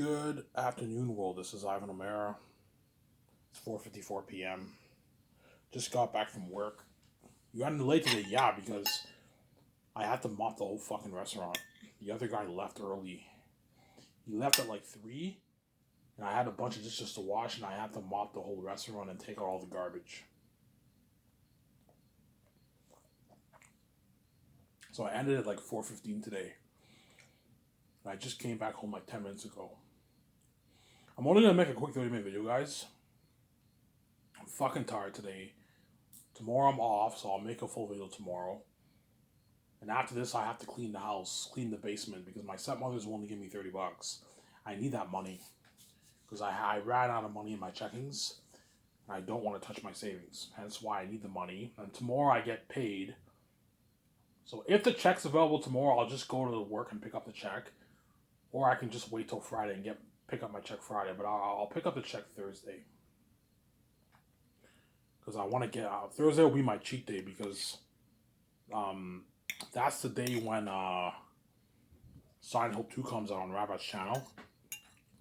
Good afternoon, world. This is Ivan O'Mara. It's 4:54 p.m. Just got back from work. You got in late today, yeah, because I had to mop the whole fucking restaurant. The other guy left early. He left at like 3, and I had a bunch of dishes to wash, and I had to mop the whole restaurant and take out all the garbage. So I ended at like 4:15 today. And I just came back home like 10 minutes ago. I'm only gonna make a quick 30-minute video, guys. I'm fucking tired today. Tomorrow I'm off, so I'll make a full video tomorrow. And after this, I have to clean the house, clean the basement, because my stepmother's willing to give me $30. I need that money because I ran out of money in my checkings, and I don't want to touch my savings. Hence why I need the money. And tomorrow I get paid. So if the check's available tomorrow, I'll just go to work and pick up the check, or I can just wait till Friday and pick up my check Friday. But I'll pick up the check Thursday because I want to get out. Thursday will be my cheat day because that's the day when Silent Hill 2 comes out on Rabbit's channel.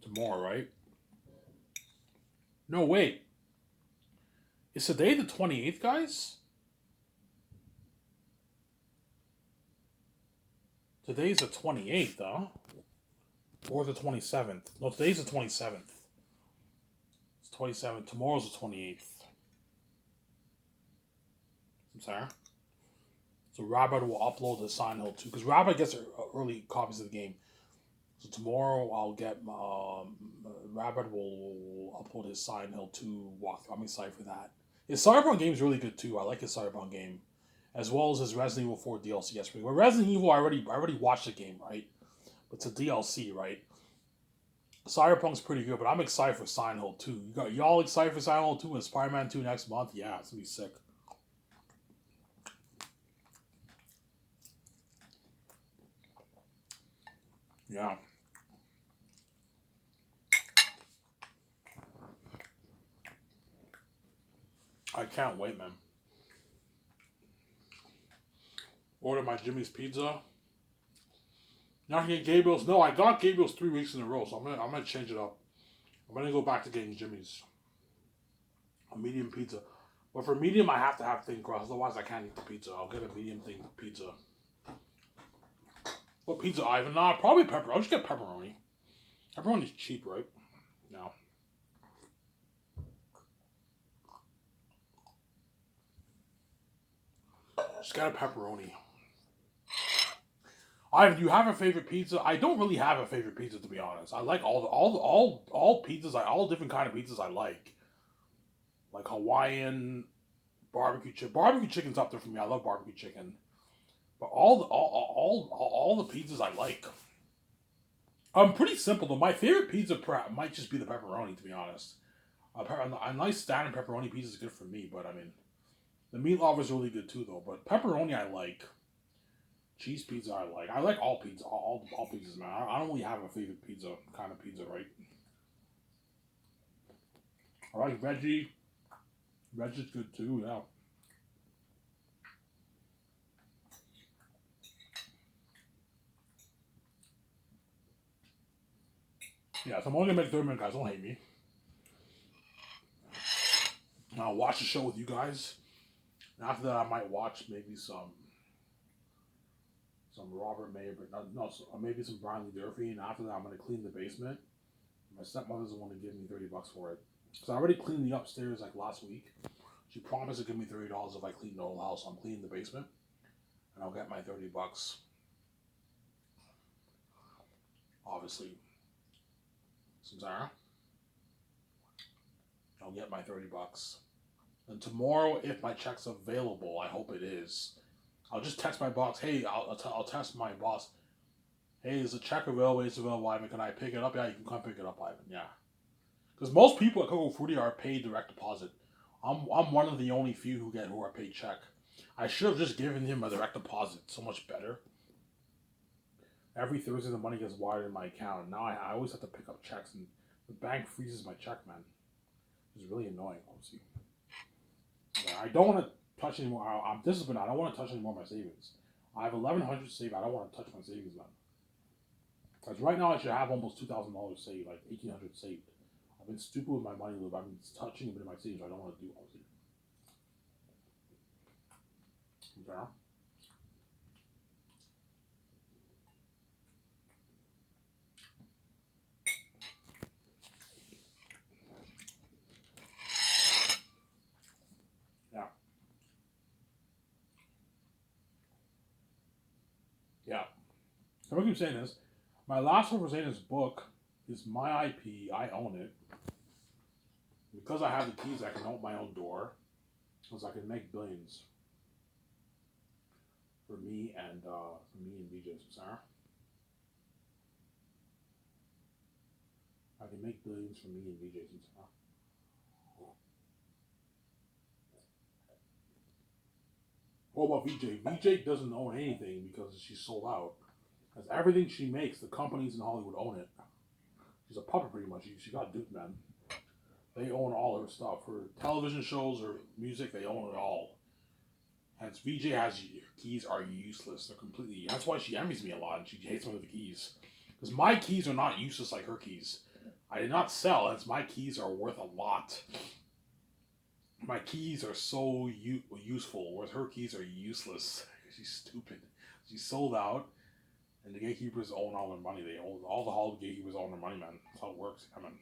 Tomorrow, right? No, wait. Is today the 28th, guys? Today's the 28th, huh? Or the 27th. No, today's the 27th. It's 27th. Tomorrow's the 28th. I'm sorry. So Rabbit will upload the Silent Hill 2. Because Rabbit gets early copies of the game. So tomorrow I'll get Rabbit will upload his Silent Hill 2 walkthrough. I'm excited for that. His Cyberpunk game is really good too. I like his Cyberpunk game, as well as his Resident Evil 4 DLC yesterday. Well, Resident Evil I already watched the game, right? But it's a DLC, right? Cyberpunk's pretty good, but I'm excited for Silent Hill 2. Y'all excited for Silent Hill 2 and Spider-Man 2 next month? Yeah, it's gonna be sick. Yeah. I can't wait, man. Order my Jimmy's Pizza. Not get Gabriel's. No, I got Gabriel's 3 weeks in a row, so I'm gonna change it up. I'm gonna go back to getting Jimmy's. A medium pizza. But for medium, I have to have thin crust. Otherwise, I can't eat the pizza. I'll get a medium thin pizza. What pizza, Ivan? Nah, probably pepper. I'll just get pepperoni. Pepperoni's cheap, right? No. Just get a pepperoni. Ivan, do you have a favorite pizza? I don't really have a favorite pizza, to be honest. I like all pizzas. All different kind of pizzas I like Hawaiian, barbecue chicken. Barbecue chicken's up there for me. I love barbecue chicken. But all the pizzas I like. I'm pretty simple though. My favorite pizza might just be the pepperoni, to be honest. A nice standard pepperoni pizza is good for me, but I mean, the meatloaf is really good too, though. But pepperoni I like. Cheese pizza I like. I like all pizza, all pizzas, man. I don't really have a favorite kind of pizza, right? I like veggie. Veggie's good too, yeah. Yeah, so I'm only gonna make 30 minutes, guys. Don't hate me. I'll watch the show with you guys. And after that, I might watch maybe some Robert May, but maybe some Brian Lee Durfee. And after that, I'm gonna clean the basement. My stepmother doesn't want to give me $30 for it, because I already cleaned the upstairs like last week. She promised to give me $30 if I clean the whole house. So I'm cleaning the basement, and I'll get my $30. Obviously, Zara, I'll get my $30. And tomorrow, if my check's available, I hope it is. I'll just text my boss. Hey, I'll text my boss. Hey, is the check available? It's available, Ivan. Can I pick it up? Yeah, you can come pick it up, Ivan. Yeah. Because most people at Coco Fruity are paid direct deposit. I'm one of the only few who are paid check. I should have just given him a direct deposit. So much better. Every Thursday the money gets wired in my account. Now I always have to pick up checks, and the bank freezes my check, man. It's really annoying, obviously. I don't want to touch anymore. I'm disciplined. I don't want to touch any more of my savings. I have 1,100 saved. I don't want to touch my savings, man. Because right now I should have almost $2,000 saved, like 1,800 saved. I've been stupid with my money, I've been touching a bit of my savings. I don't want to do obviously. Okay. Yeah. Yeah. So what I keep saying is, my last one for saying this book is my IP. I own it. Because I have the keys, I can open my own door. Because I can make billions for me and VJ Sarah. I can make billions for me and VJ Sarah. What about VJ? VJ doesn't own anything because she's sold out. Because everything she makes, the companies in Hollywood own it. She's a puppet pretty much. She got duped, man. They own all her stuff. Her television shows, her music, they own it all. Hence, VJ has keys are useless. They're completely. That's why she envies me a lot and she hates me with the keys. Because my keys are not useless like her keys. I did not sell, hence my keys are worth a lot. My keys are so useful, whereas her keys are useless. She's stupid. She's sold out, and the gatekeepers own all their money. They own all the Hollywood gatekeepers own their money, man. That's how it works. I mean.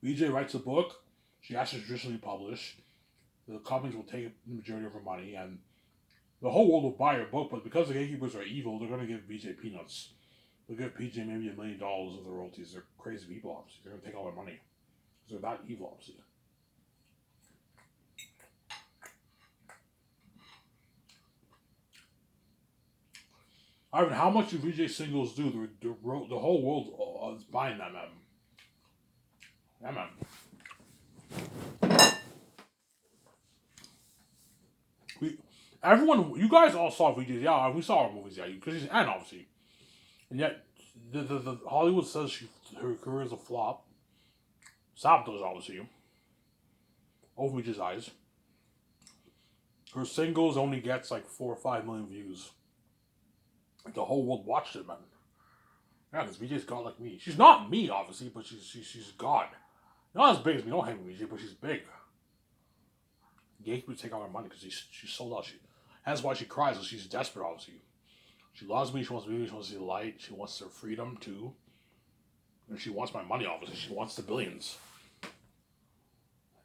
VJ writes a book. She has to traditionally publish. The companies will take the majority of her money, and the whole world will buy her book. But because the gatekeepers are evil, they're going to give VJ peanuts. They'll give PJ maybe $1 million of the royalties. They're crazy people, obviously. They're going to take all their money. Because they're that evil, obviously. Ivan, how much do VJ singles do? The whole world is buying them, man. Yeah, man. Everyone, you guys all saw VJ's. Yeah, we saw her movies, yeah. Because she's Anne, obviously. And yet, the Hollywood says her career is a flop. Sabotage, obviously. Over VJ's eyes. Her singles only gets like 4 or 5 million views. Like the whole world watched it, man. Yeah, because VJ's God like me. She's not me, obviously, but she's God. Not as big as me. Don't hate me, VJ, but she's big. Gatekeepers take all her money because she's sold out. That's why she cries. Because she's desperate, obviously. She loves me. She wants me. She wants to see the light. She wants her freedom too. And she wants my money, obviously. She wants the billions.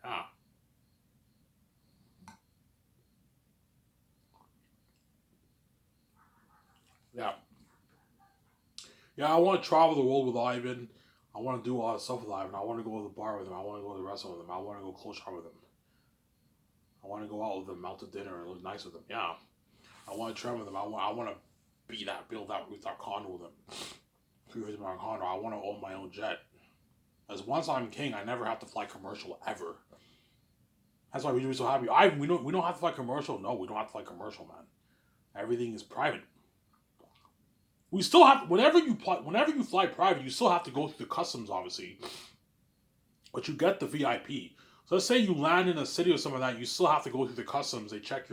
Yeah. Yeah. Yeah, I want to travel the world with Ivan. I want to do a lot of stuff with Ivan. I want to go to the bar with him. I want to go to the restaurant with him. I want to go close shop with him. I want to go out with him, out to dinner, and look nice with him. Yeah. I want to travel with him. I want to build that rooftop condo with him. $350 million condo. I want to own my own jet. As once I'm king, I never have to fly commercial ever. That's why we're so happy. We don't have to fly commercial. No, we don't have to fly commercial, man. Everything is private. We still have whenever you fly private, you still have to go through the customs, obviously. But you get the VIP. So let's say you land in a city or something like that, you still have to go through the customs. They check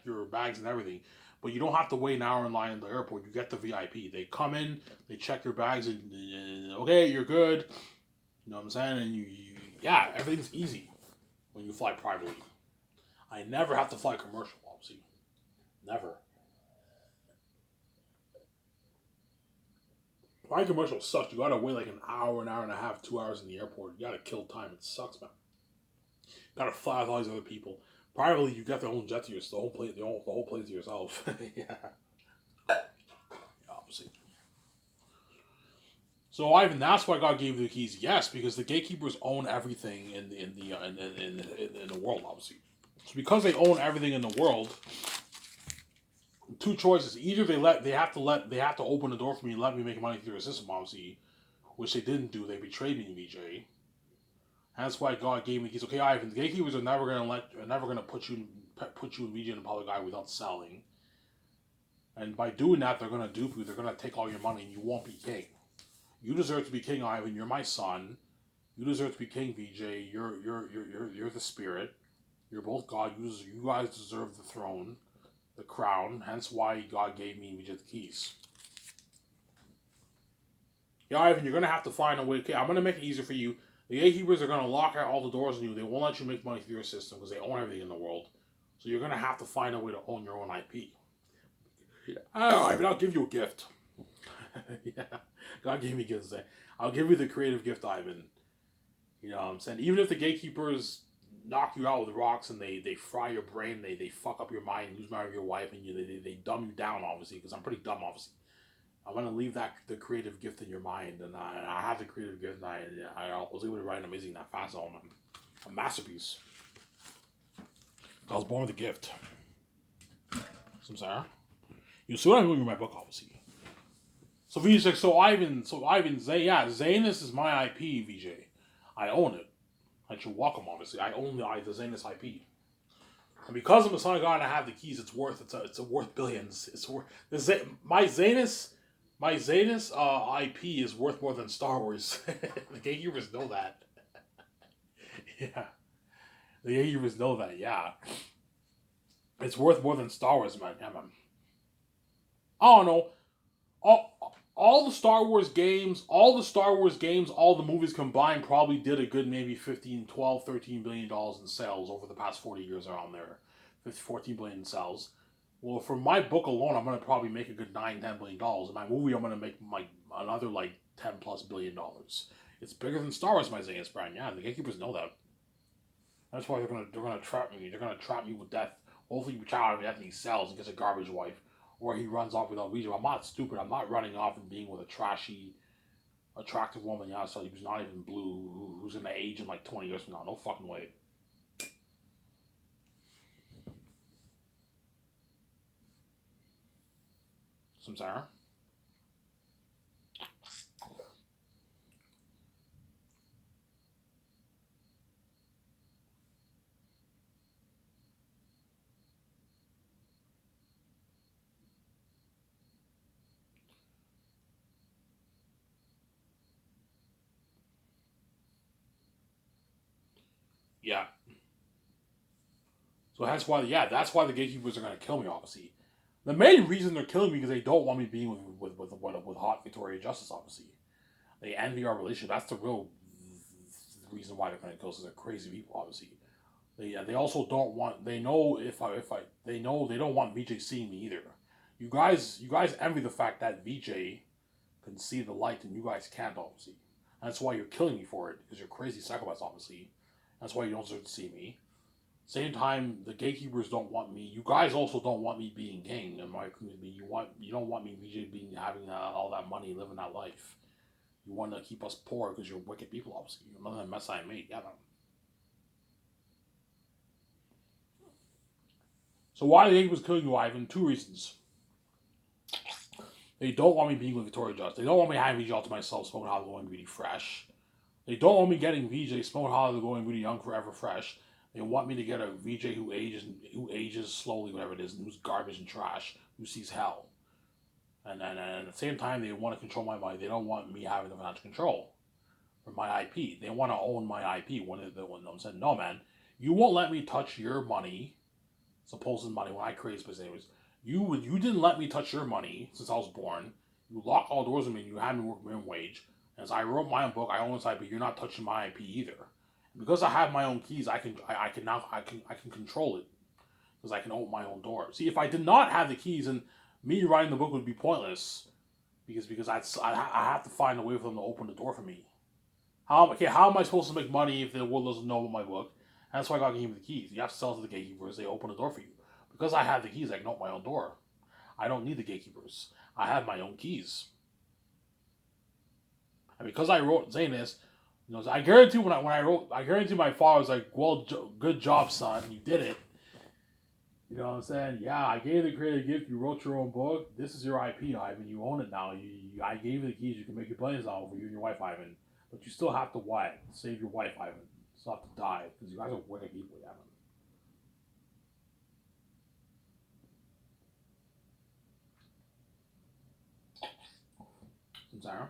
your bags and everything. But you don't have to wait an hour in line in the airport. You get the VIP. They come in, they check your bags, and okay, you're good. You know what I'm saying? And yeah, everything's easy when you fly privately. I never have to fly commercial, obviously. Never. Flying commercial sucks. You gotta wait like an hour and a half, 2 hours in the airport. You gotta kill time. It sucks, man. You gotta fly with all these other people. Privately, you got the whole jet to yourself, the whole place to yourself. Yeah, obviously. So Ivan, that's why God gave you the keys. Yes, because the gatekeepers own everything in the world, obviously. So because they own everything in the world, two choices. Either they have to open the door for me and let me make money through the system, obviously, which they didn't do. They betrayed me in VJ. That's why God gave me keys. Okay, Ivan, the gatekeepers are never gonna put you in VJ in the public eye without selling. And by doing that, they're gonna dupe you. They're gonna take all your money, and you won't be king. You deserve to be king, Ivan. You're my son. You deserve to be king, VJ. You're the spirit. You're both God users. You guys deserve the throne, the crown. Hence why God gave me Vijay the keys. Yeah, Ivan, you're gonna have to find a way. Okay, I'm gonna make it easier for you. The gatekeepers are gonna lock out all the doors on you. They won't let you make money through your system because they own everything in the world. So you're gonna have to find a way to own your own IP. Yeah. Oh, Ivan, I'll give you a gift. Yeah, God gave me gifts. I'll give you the creative gift, Ivan. You know what I'm saying? Even if the gatekeepers knock you out with rocks and they fry your brain, they fuck up your mind, lose memory of your wife, and they dumb you down, obviously, because I'm pretty dumb, obviously. I'm gonna leave the creative gift in your mind, and I have the creative gift, and I was able to write an amazing that fast on a masterpiece. I was born with a gift. So I'm sorry. You see what I'm doing with my book, obviously. So VJ's like, so Ivan, Zanus is my IP, VJ. I own it. I should welcome, obviously. I own the Zanus IP. And because I'm a son of God and I have the keys, it's worth billions. It's worth my Zanus IP is worth more than Star Wars. The gatekeepers know that. Yeah. The gatekeepers know that, yeah. It's worth more than Star Wars, man. Yeah, man. I don't know. All the Star Wars games, all the movies combined probably did a good maybe 15, 12, 13 billion dollars in sales over the past 40 years around there. 14 billion in sales. Well, for my book alone, I'm going to probably make a good $9-10 billion. In my movie, I'm going to make another like 10 plus $billion. It's bigger than Star Wars, my Zanus brand. Yeah, the gatekeepers know that. That's why they're gonna trap me. They're gonna trap me with death. Hopefully, you child death and he sells and gets a garbage wife, or he runs off without reason. I'm not stupid. I'm not running off and being with a trashy, attractive woman. Yeah, so who's not even blue, who's gonna age in like 20 years from now. No fucking way. Samsara. Yeah. So that's why the gatekeepers are gonna kill me. Obviously, the main reason they're killing me because they don't want me being with hot Victoria Justice. Obviously, they envy our relationship. That's the real reason why they're gonna kill us. Because they're crazy people. Obviously, they also don't want. They know they know they don't want VJ seeing me either. You guys envy the fact that VJ can see the light and you guys can't. Obviously, that's why you're killing me for it because you're crazy psychopaths. Obviously, that's why you don't deserve to see me. Same time, the gatekeepers don't want me. You guys also don't want me being gang in my community. You don't want me having all that money, living that life. You want to keep us poor because you're wicked people. Obviously, you're none of the mess I made. Yeah, man. So why the gatekeepers killing you, Ivan? Two reasons. They don't want me being with Victoria Justice. They don't want me having VJ all to myself, smoking hot, going really fresh. They don't want me getting VJ smoking hot, going really young, forever fresh. They want me to get a VJ who ages slowly, whatever it is, and who's garbage and trash, who sees hell. And at the same time, they want to control my money. They don't want me having the financial control for my IP. They want to own my IP. When I'm saying, no, man, you won't let me touch your money, supposed money, when I created Space Anyways. You didn't let me touch your money since I was born. You locked all doors on me. And you had me work minimum wage. As I wrote my own book, I own this IP. You're not touching my IP either. Because I have my own keys, I can control it because I can open my own door. See, if I did not have the keys, and me writing the book would be pointless because I have to find a way for them to open the door for me. How am I supposed to make money if the world doesn't know about my book? And that's why God gave me the keys. You have to sell to the gatekeepers; they open the door for you. Because I have the keys, I can open my own door. I don't need the gatekeepers. I have my own keys. And because I wrote Zanus, I guarantee when I wrote, I guarantee my father was like, "Well, good job, son. You did it." You know what I'm saying? Yeah, I gave the creative gift. You wrote your own book. This is your IP, Ivan. You own it now. I gave you the keys. You can make your plans now for you and your wife, Ivan. But you still have to what? Save your wife, Ivan. You still have to die because you guys are wicked people, Ivan. Sarah?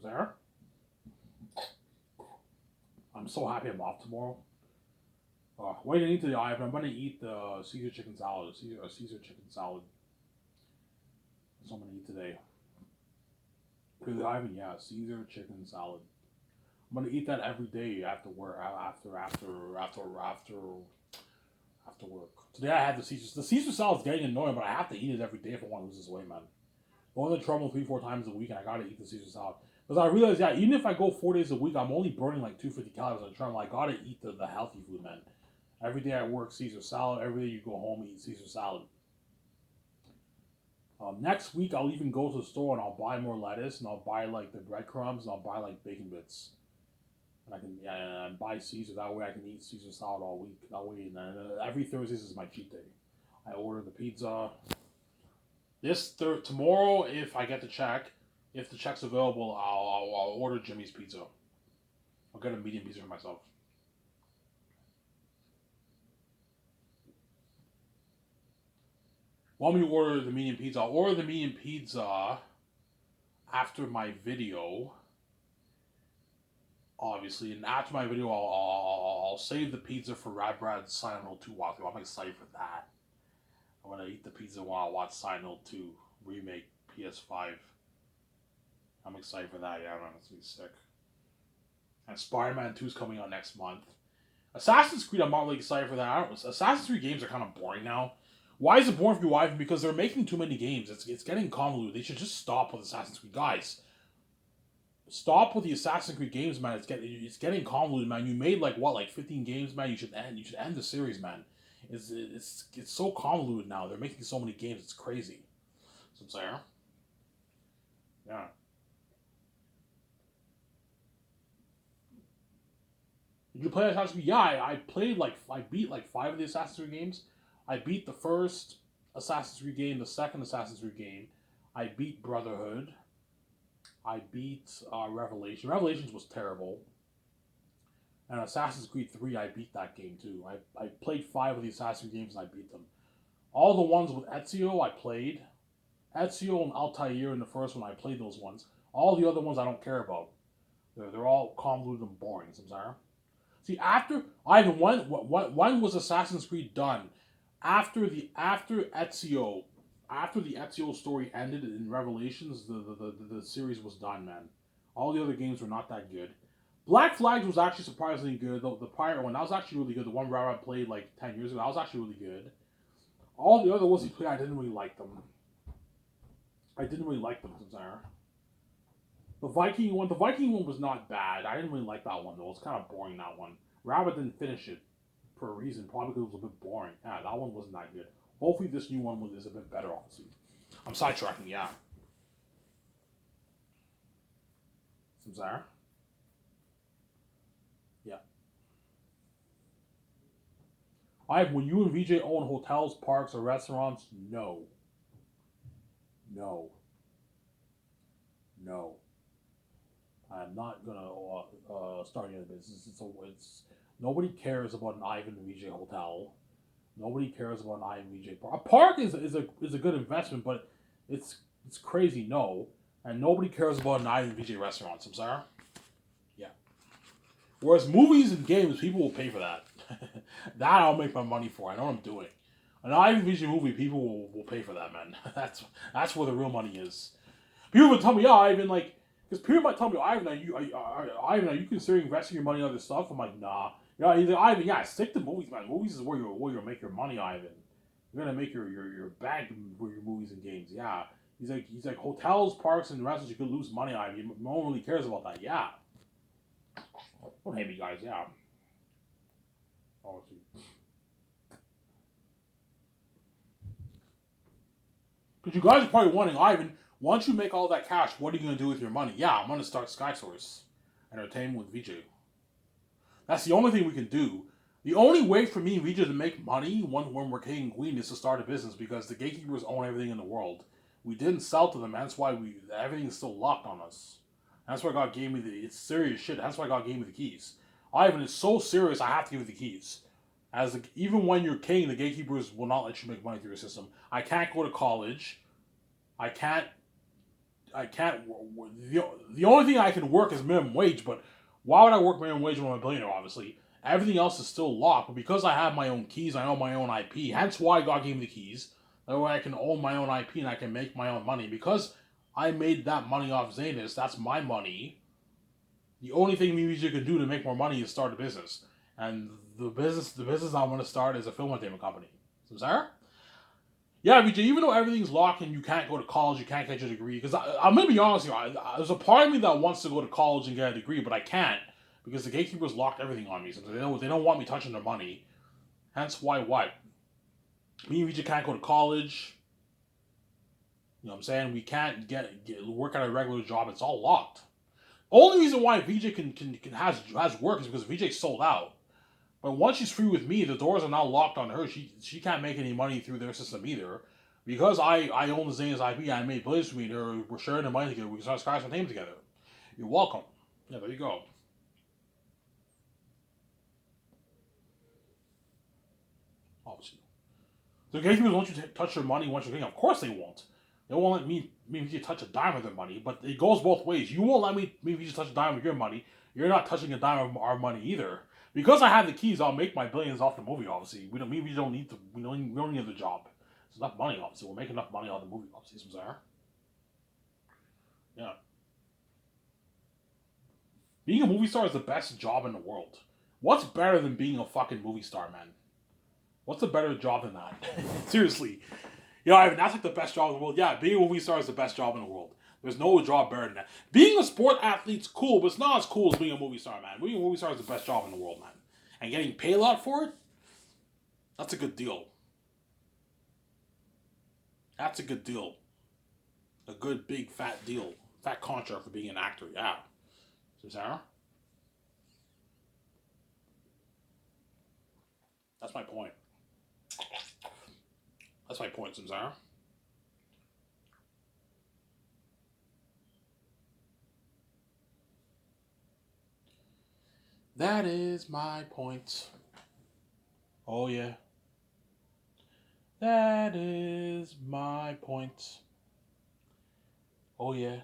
There. I'm so happy I'm off tomorrow. What do you eat today, Ivan? I'm going to eat the Caesar chicken salad. Caesar chicken salad. That's what I'm going to eat today. Really, Ivan? Yeah, Caesar chicken salad. I'm going to eat that every day after work. After work. Today I had the Caesar. The Caesar salad's getting annoying, but I have to eat it every day if I want to lose this weight, man. Going to trouble 3-4 times a week, and I gotta eat the Caesar salad. Because I realized, yeah, even if I go 4 days a week, I'm only burning like 250 calories on the treadmill. I gotta eat the healthy food, man. Every day I work Caesar salad. Every day you go home, eat Caesar salad. Next week, I'll even go to the store and I'll buy more lettuce, and I'll buy like the breadcrumbs, and I'll buy like bacon bits. And I can and buy Caesar. That way I can eat Caesar salad all week. That way, and every Thursday is my cheat day. I order the pizza. Tomorrow, if I get the check, if the check's available, I'll order Jimmy's Pizza. I'll get a medium pizza for myself. Want me to order the medium pizza? I'll order the medium pizza after my video, obviously, and after my video, I'll save the pizza for Rad Brad's Silent Hill 2 walkthrough. I'm excited for that. I'm gonna eat the pizza while I watch Silent Hill 2 remake PS5. I'm excited for that. Yeah, man, it's gonna be sick. And Spider-Man 2 is coming out next month. Assassin's Creed, I'm not really excited for that. Assassin's Creed games are kind of boring now. Why is it boring for you, Ivan? Because they're making too many games. It's getting convoluted. They should just stop with Assassin's Creed, guys. Stop with the Assassin's Creed games, man. It's getting convoluted, man. You made like 15 games, man. You should end the series, man. It's so convoluted now. They're making so many games. It's crazy. So I'm saying, yeah. Did you play Assassin's Creed? Yeah, I beat like 5 of the Assassin's Creed games. I beat the first Assassin's Creed game, the second Assassin's Creed game. I beat Brotherhood. I beat Revelation. Revelations was terrible. And Assassin's Creed 3, I beat that game too. I played 5 of the Assassin's Creed games and I beat them. All the ones with Ezio, I played. Ezio and Altair in the first one, I played those ones. All the other ones I don't care about. They're all convoluted and boring, Samsara. See, when was Assassin's Creed done? After the Ezio story ended in Revelations, the series was done, man. All the other games were not that good. Black Flags was actually surprisingly good. The prior one, that was actually really good. The one where I played like 10 years ago, that was actually really good. All the other ones he played, I didn't really like them. Samsara. The Viking one was not bad. I didn't really like that one though. It was kind of boring, that one. Rabbit didn't finish it for a reason, probably because it was a bit boring. Yeah, that one wasn't that good. Hopefully this new one is a bit better, obviously. I'm sidetracking, yeah. Samsara? Yeah. Will you and VJ own hotels, parks, or restaurants? No. I'm not gonna start any business. It's nobody cares about an Ivan VJ hotel. Nobody cares about an Ivan VJ park. A park is a good investment, but it's crazy. No, and nobody cares about an Ivan VJ restaurant. I'm sorry. Yeah. Whereas movies and games, people will pay for that. That I'll make my money for. I know what I'm doing. An Ivan VJ movie, people will pay for that, man. That's where the real money is. People would tell me, yeah, Ivan, like. Because people might tell me, Ivan, are you considering investing your money in other stuff? I'm like, nah. Yeah, he's like, Ivan, yeah, stick to movies, man. Movies is where you'll make your money, Ivan. You're gonna make your bank with your movies and games. Yeah. He's like hotels, parks, and restaurants. You could lose money, Ivan. No one really cares about that. Yeah. Don't hate me, guys. Yeah. Oh, because you guys are probably wondering, Ivan. Once you make all that cash, what are you going to do with your money? Yeah, I'm going to start SkySource Entertainment with VJ. That's the only thing we can do. The only way for me and VJ to make money when we're king and queen is to start a business because the gatekeepers own everything in the world. We didn't sell to them. That's why everything is still locked on us. That's why God gave me it's serious shit. That's why God gave me the keys. Ivan, it's so serious, I have to give you the keys. Even when you're king, the gatekeepers will not let you make money through your system. I can't go to college. I can't I can't. The only thing I can work is minimum wage, but why would I work minimum wage when I'm a billionaire? Obviously, everything else is still locked. But because I have my own keys, I own my own IP. Hence why God gave me the keys. That way I can own my own IP and I can make my own money. Because I made that money off Zanus, that's my money. The only thing me VJ can do to make more money is start a business. And the business I'm gonna start is a film entertainment company. So, Sarah? Yeah, VJ, even though everything's locked and you can't go to college, you can't get your degree, because I'm going to be honest with you, there's a part of me that wants to go to college and get a degree, but I can't, because the gatekeepers locked everything on me, so they don't want me touching their money. Hence why what? Me and VJ can't go to college, you know what I'm saying? We can't get work at a regular job, it's all locked. Only reason why VJ has work is because VJ sold out. But once she's free with me, the doors are now locked on her. She can't make any money through their system either. Because I own the Zane's IP, I made Blaze with me, we're sharing the money together, we can start Sky some name together. You're welcome. Yeah, there you go. Obviously. The gatekeepers won't you touch your money once you're getting. Of course they won't. They won't let me touch a dime of their money, but it goes both ways. You won't let me touch a dime of your money. You're not touching a dime of our money either. Because I have the keys, I'll make my billions off the movie. Obviously, we don't need to. We don't need the job. It's enough money. Obviously, we'll make enough money off the movie. Obviously, Sarah. Yeah. Being a movie star is the best job in the world. What's better than being a fucking movie star, man? What's a better job than that? Seriously. You know, Ivan, that's like the best job in the world. Yeah, being a movie star is the best job in the world. There's no job better than that. Being a sport athlete's cool, but it's not as cool as being a movie star, man. Being a movie star is the best job in the world, man. And getting paid a lot for it, that's a good deal. That's a good deal. A good, big, fat deal. Fat contract for being an actor, yeah. So, Sarah? That's my point. That's my point, Samsara. That is my point. Oh, yeah. That is my point. Oh, yeah.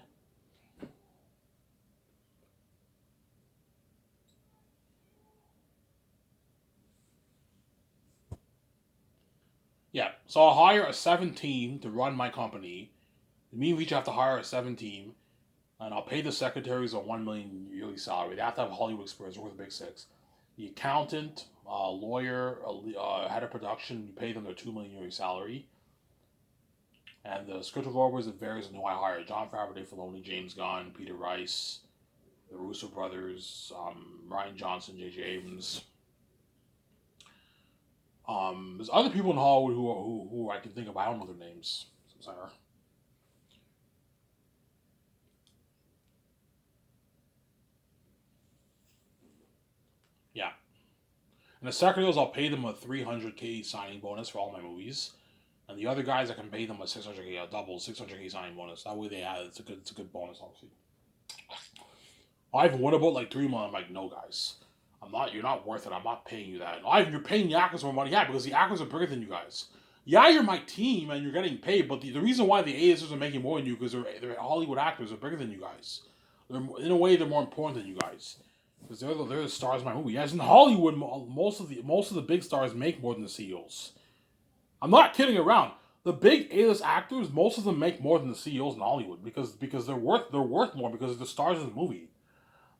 Yeah, so I'll hire a 7 team to run my company. Me and each have to hire a 7 team, and I'll pay the secretaries a $1 million yearly salary. They have to have Hollywood experience, work with the big six. The accountant, lawyer, head of production, you pay them their $2 million yearly salary. And the script developers, it varies on who I hire. Jon Favreau, Dave Filoni, James Gunn, Peter Rice, the Russo brothers, Rian Johnson, J.J. Abrams. There's other people in Hollywood who I can think of. I don't know their names. Sorry. Yeah. And the secretaries, I'll pay them a $300K signing bonus for all my movies. And the other guys, I can pay them a $600K, a double $600K signing bonus. That way they have it's a good bonus, obviously. Ivan, what about like 3 months? I'm like, no, guys. You're not worth it. I'm not paying you that. Ivan, you're paying the actors more money. Yeah, because the actors are bigger than you guys. Yeah, you're my team and you're getting paid, but the reason why the A-listers are making more than you because they're Hollywood actors. They're bigger than you guys. In a way, they're more important than you guys because they're the stars of my movie. Yes, in Hollywood, most of the big stars make more than the CEOs. I'm not kidding around. The big A-list actors, most of them make more than the CEOs in Hollywood because they're worth more because they're the stars of the movie.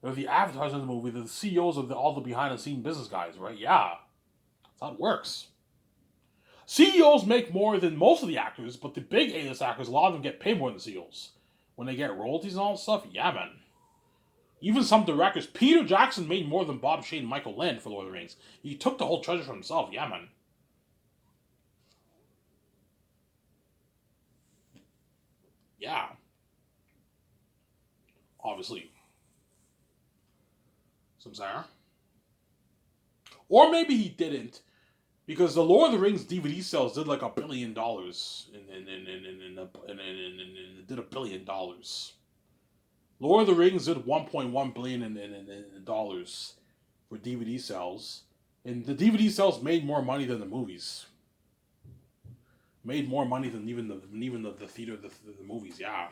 They're the advertisers of the movie. They're the CEOs of all the behind the scene business guys, right? Yeah, that's how it works. CEOs make more than most of the actors, but the big A-list actors, a lot of them get paid more than CEOs. When they get royalties and all that stuff, yeah, man. Even some directors, Peter Jackson made more than Bob Shane and Michael Land for Lord of the Rings. He took the whole treasure for himself, yeah, man. Yeah. Obviously. Samsara. Or maybe he didn't, because the Lord of the Rings DVD sales did like $1 billion. Did $1 billion. Lord of the Rings did 1.1 billion in dollars for DVD sales, and the DVD sales made more money than the movies. Made more money than even the theater the movies. Yeah.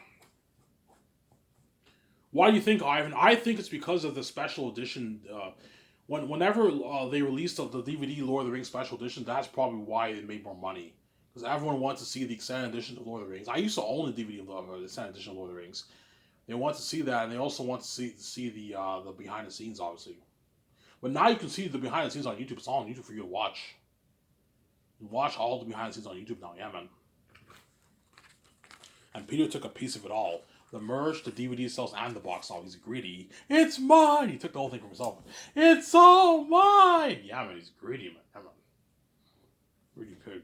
Why do you think, Ivan? I think it's because of the special edition. Whenever they released the DVD Lord of the Rings special edition, that's probably why it made more money. Because everyone wants to see the extended edition of Lord of the Rings. I used to own the DVD of the extended edition of Lord of the Rings. They want to see that, and they also want to see the behind the scenes, obviously. But now you can see the behind the scenes on YouTube. It's all on YouTube for you to watch. You watch all the behind the scenes on YouTube now, yeah, man. And Peter took a piece of it all. The merch, the DVD sales, and the box office. He's greedy. It's mine! He took the whole thing for himself. It's all mine! Yeah, man, he's greedy, man. Yeah, man. Greedy pig.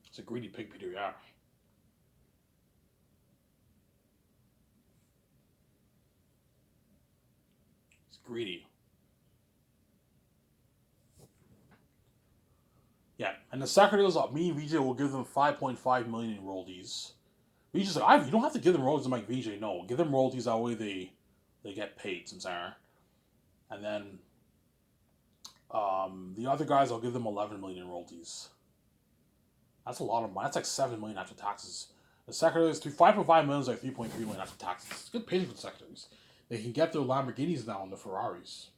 It's a greedy pig, Peter, yeah. He's greedy. Yeah, and the second is me and VJ will give them 5.5 million in royalties. VJ's like, you don't have to give them royalties. I'm like, VJ, no, give them royalties. That way they get paid, Samsara. And then the other guys, I'll give them 11 million in royalties. That's a lot of money. That's like 7 million after taxes. The secretaries, 5.5 million is like 3.3 million after taxes. It's good pay for the secretaries. They can get their Lamborghinis now and the Ferraris.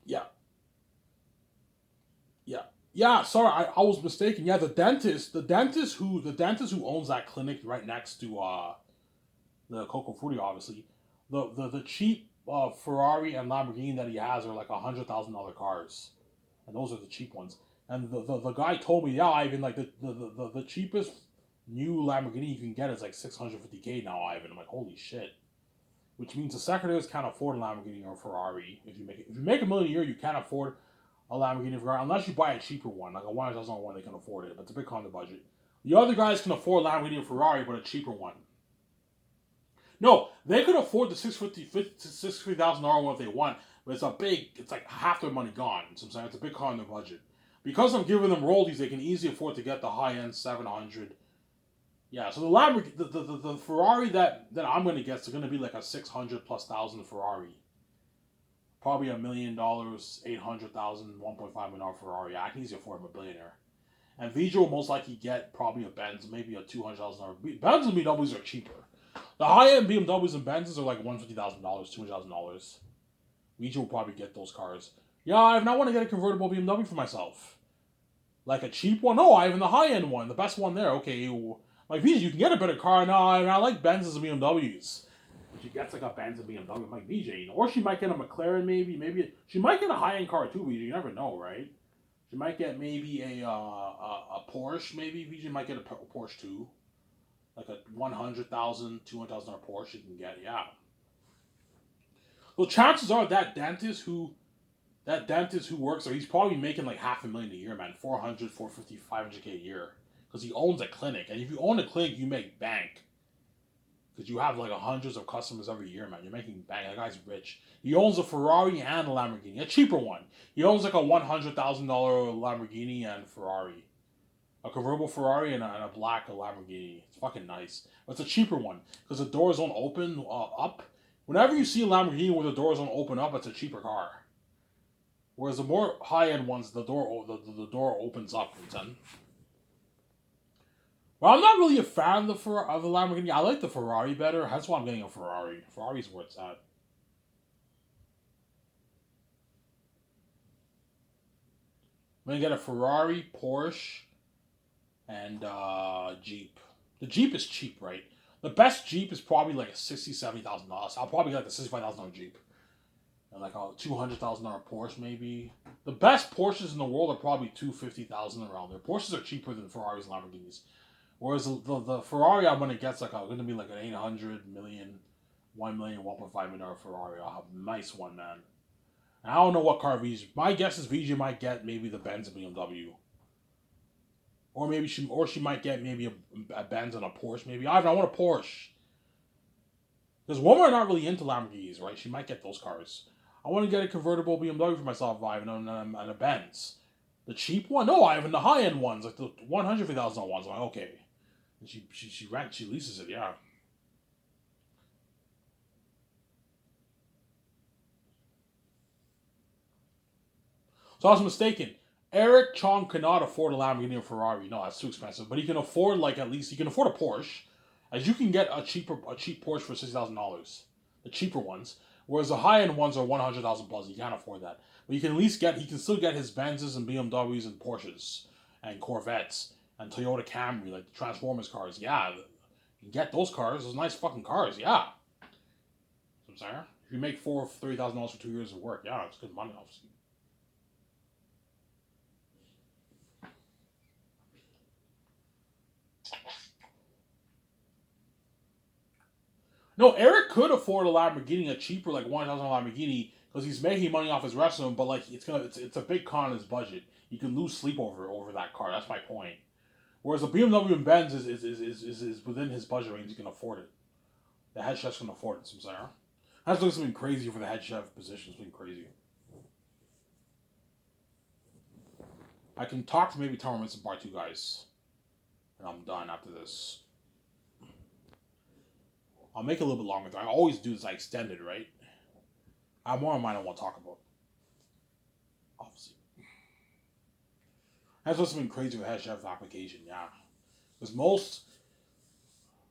Yeah. Yeah. Yeah, sorry, I was mistaken. Yeah, the dentist who owns that clinic right next to the Coco Frutti, obviously. The cheap Ferrari and Lamborghini that he has are like $100,000 cars. And those are the cheap ones. And the guy told me, yeah, Ivan, like the cheapest new Lamborghini you can get is like $650K now, Ivan. I'm like, holy shit. Which means the secretaries can't afford a Lamborghini or a Ferrari. If you make $1 million a year, you can't afford a Lamborghini Ferrari unless you buy a cheaper one, like a $100,000 one. They can afford it, but it's a bit on the budget. The other guys can afford a Lamborghini or Ferrari, but a cheaper one. No, they could afford the $650,000 one if they want, but it's like half their money gone. So I'm saying it's a big car on their budget. Because I'm giving them royalties, they can easily afford to get the high end 700. Yeah, so the Lamborghini, the Ferrari that I'm gonna get is gonna be like a 600,000+ Ferrari. Probably $1 million, 800,000, $1.5 million Ferrari. I can easily afford him, a billionaire. And VJ will most likely get probably a Benz, maybe a $200,000. Benz and BMWs are cheaper. The high-end BMWs and Benzes are like $150,000, $200,000. VJ will probably get those cars. Yeah, I want to get a convertible BMW for myself. Like a cheap one? No, I have the high-end one, the best one there. Okay, like VJ, you can get a better car. No, I like Benzes and BMWs. She gets like a Benz and BMW. I'm like, VJ, or she might get a McLaren, maybe she might get a high-end car too, VJ. You never know, right? She might get maybe a Porsche, maybe. VJ might get a Porsche too. Like a $100,000, $200,000 Porsche you can get, yeah. Well, chances are that dentist who works there, he's probably making like $500,000 a year, man. 400, 450, 500K a year. Because he owns a clinic. And if you own a clinic, you make bank. Because you have like hundreds of customers every year, man. You're making bank. That guy's rich. He owns a Ferrari and a Lamborghini. A cheaper one. He owns like a $100,000 Lamborghini and Ferrari. A convertible Ferrari and a black Lamborghini. It's fucking nice. But it's a cheaper one. Because the doors don't open up. Whenever you see a Lamborghini where the doors don't open up, it's a cheaper car. Whereas the more high-end ones, the door opens up. Well, I'm not really a fan of the Lamborghini. I like the Ferrari better. That's why I'm getting a Ferrari. Ferrari's where it's at. I'm going to get a Ferrari, Porsche, and Jeep. The Jeep is cheap, right? The best Jeep is probably like $60,000, $70,000. I'll probably get like a $65,000 Jeep. And like a $200,000 Porsche, maybe. The best Porsches in the world are probably $250,000 around there. Porsches are cheaper than Ferraris and Lamborghinis. Whereas the Ferrari I'm going to get going to be like an 800 million, 1 million, 1.5 million Ferrari. I'll have a nice one, man. And I don't know what car VJ. My guess is VJ might get maybe the Benz and BMW. Or maybe she might get maybe a Benz and a Porsche. Maybe I want a Porsche. Because women are not really into Lamborghinis, right? She might get those cars. I want to get a convertible BMW for myself, Ivan, and a Benz. The cheap one? No, Ivan, the high-end ones, like the $150,000 ones. I'm like, okay. And she leases it, yeah. So I was mistaken. Eric Chong cannot afford a Lamborghini or Ferrari. No, that's too expensive. But he can afford at least he can afford a Porsche, as you can get a cheap Porsche for $60,000, the cheaper ones. Whereas the high end ones are 100,000 plus. He can't afford that. But you can at least he can still get his Benzes and BMWs and Porsches and Corvettes and Toyota Camry, like the Transformers cars. Yeah, you can get those cars. Those nice fucking cars. Yeah. I'm saying, if you make $30,000 for 2 years of work, yeah, it's good money, obviously. No, Eric could afford a Lamborghini, a cheaper like $1,000 Lamborghini, because he's making money off his restaurant. But like it's a big con in his budget. You can lose sleep over that car. That's my point. Whereas a BMW and Benz is within his budget range. He can afford it. The head chefs can afford it. So that's looking something crazy for the head chef position. It's been crazy. I can talk for maybe 10 more minutes in part 2, guys, and I'm done after this. I'll make it a little bit longer. I always do this. I extend it, right? I have more in mind I want to talk about. Obviously. That's what's been crazy with head chef application, yeah. Because most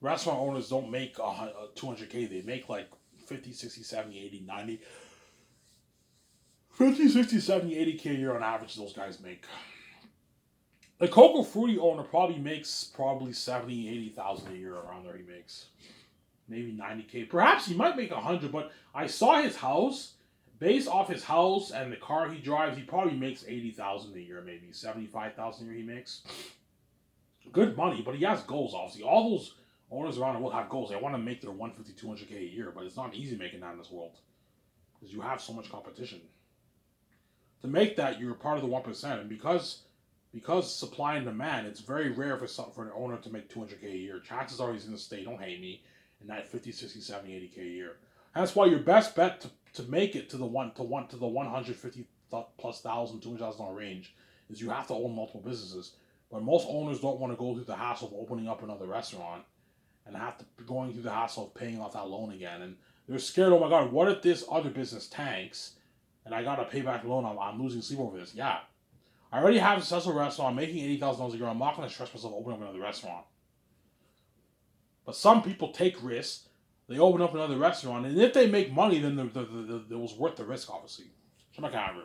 restaurant owners don't make 200K. They make like 50, 60, 70, 80, 90. 50, 60, 70, 80K a year on average those guys make. The Coco Fruity owner probably makes 70, 80,000 a year around there he makes. Maybe 90K. Perhaps he might make 100, but I saw his house. Based off his house and the car he drives, he probably makes 80,000 a year, maybe 75,000 a year he makes. Good money, but he has goals, obviously. All those owners around the world have goals. They want to make their 150, 200K a year, but it's not easy making that in this world. Because you have so much competition. To make that, you're part of the 1%. And because supply and demand, it's very rare for an owner to make 200K a year. Chances are he's going to stay, don't hate me, in that 50, 60, 70, 80K a year. That's why your best bet to make it to the 150 plus thousand, $200,000 range is you have to own multiple businesses. But most owners don't want to go through the hassle of opening up another restaurant and have to going through the hassle of paying off that loan again. And they're scared, oh my God, what if this other business tanks and I got to pay back the loan? I'm losing sleep over this. Yeah. I already have a successful restaurant. I'm making $80,000 a year. I'm not going to stress myself opening up another restaurant. But some people take risks. They open up another restaurant, and if they make money, then it was worth the risk, obviously. Check my calendar.